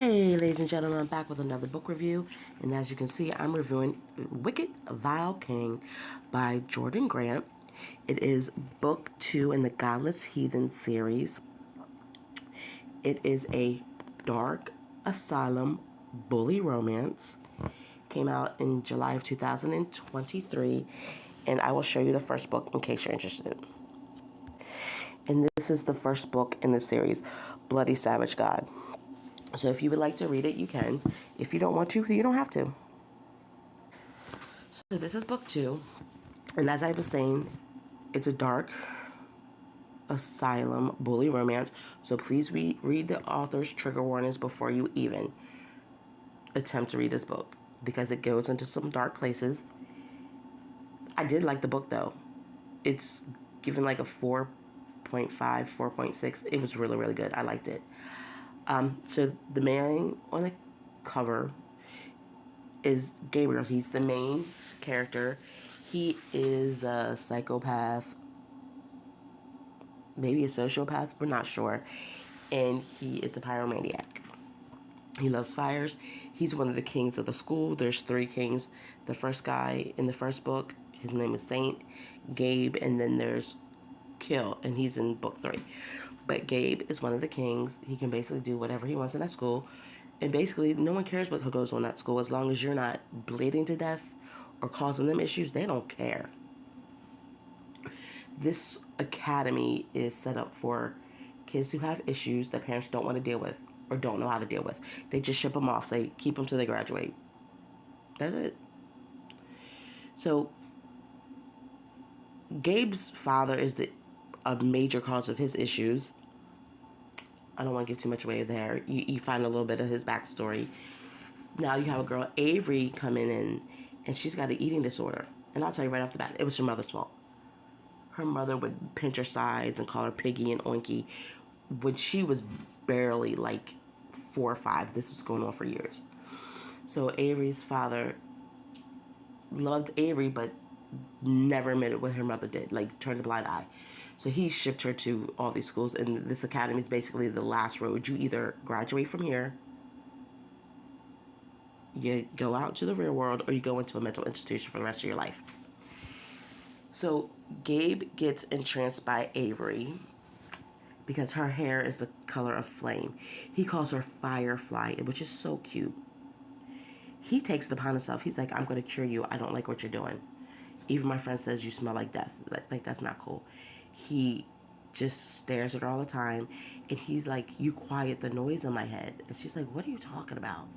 Hey ladies and gentlemen, I'm back with another book review, and as you can see, I'm reviewing Wicked Vile King by Jordan Grant. It is book 2 in the Godless Heathens Series. It is a dark asylum bully romance. Came out in July of 2023, and I will show you the first book in case you're interested. And this is the first book in the series, Bloody Savage God. So if you would like to read it, you can. If you don't want to, you don't have to. So this is book 2, and as I was saying, it's a dark asylum bully romance. So please read the author's trigger warnings before you even attempt to read this book, because it goes into some dark places. I did like the book though. It's given like a 4.5, 4.6. It was really, really good. I liked it. So the man on the cover is Gabriel. He's the main character. He is a psychopath, maybe a sociopath, we're not sure. And he is a pyromaniac. He loves fires. He's one of the kings of the school. There's 3 kings. The first guy in the first book, his name is Saint, Gabe, and then there's Kill, and he's in book 3. But Gabe is one of the kings. He can basically do whatever he wants in that school. And basically, no one cares what goes on at school. As long as you're not bleeding to death or causing them issues, they don't care. This academy is set up for kids who have issues that parents don't want to deal with or don't know how to deal with. They just ship them off, say, keep them till they graduate. That's it. So, Gabe's father is a major cause of his issues. I don't want to give too much away there. You find a little bit of his backstory. Now you have a girl, Avery, coming in, and she's got an eating disorder. And I'll tell you right off the bat, it was her mother's fault. Her mother would pinch her sides and call her Piggy and Oinky when she was barely like 4 or 5. This was going on for years. So Avery's father loved Avery, but never admitted what her mother did, like turned a blind eye. So he shipped her to all these schools, and this academy is basically the last road. You either graduate from here, you go out to the real world, or you go into a mental institution for the rest of your life. So Gabe gets entranced by Avery because her hair is the color of flame. He calls her Firefly, which is so cute. He takes it upon himself. He's like, I'm going to cure you. I don't like what you're doing. Even my friend says you smell like death. Like that's not cool. He just stares at her all the time. And he's like, you quiet the noise in my head. And she's like, what are you talking about?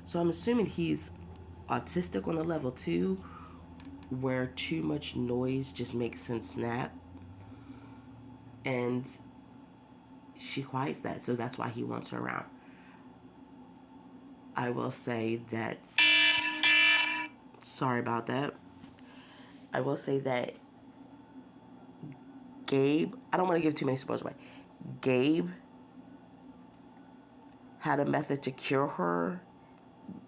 So I'm assuming he's autistic on a level 2, where too much noise just makes him snap. And she quiets that. So that's why he wants her around. I will say that, sorry about that. I will say that Gabe, I don't want to give too many spoilers away. Gabe had a method to cure her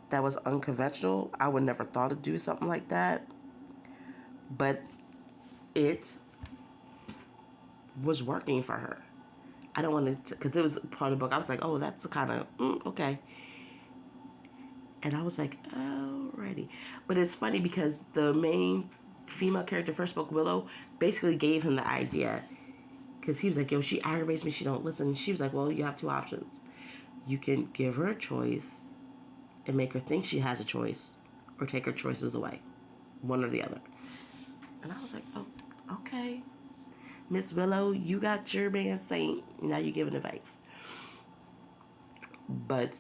that was unconventional. I would never thought to do something like that. But it was working for her. I don't want to, because it was part of the book. I was like, oh, that's the kind of, okay. And I was like, alrighty. But it's funny because the main female character, first book, Willow, basically gave him the idea. Because he was like, yo, she aggravates me, she don't listen. And she was like, well, you have 2 options. You can give her a choice and make her think she has a choice, or take her choices away. One or the other. And I was like, oh, okay. Miss Willow, you got your man Saint. Now you're giving advice. But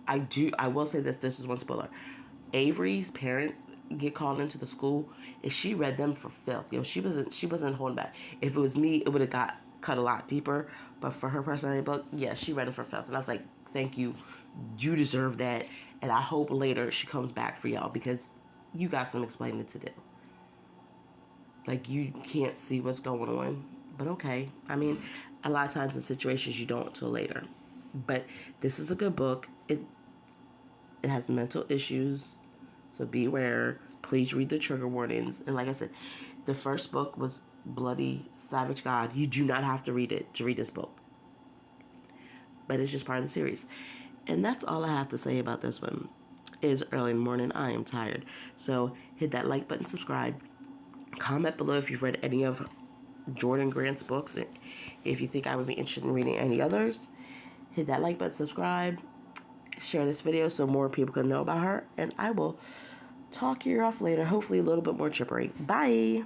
I will say this is one spoiler. Avery's parents get called into the school, and she read them for filth. She wasn't holding back. If it was me, it would have got cut a lot deeper. But for her personality book, yeah, she read them for filth. And I was like, thank you. You deserve that. And I hope later she comes back for y'all, because you got some explaining to do. Like, you can't see what's going on. But okay. I mean, a lot of times in situations you don't till later. But this is a good book. It has mental issues, so beware. Please read the trigger warnings. And like I said, the first book was Bloody Savage God. You do not have to read it to read this book. but it's just part of the series. And that's all I have to say about this one. It's early in the morning. I am tired. So hit that like button, subscribe. Comment below if you've read any of Jordan Grant's books. If you think I would be interested in reading any others, hit that like button, subscribe, share this video so more people can know about her. And I will talk you off later, hopefully a little bit more chippery. Bye.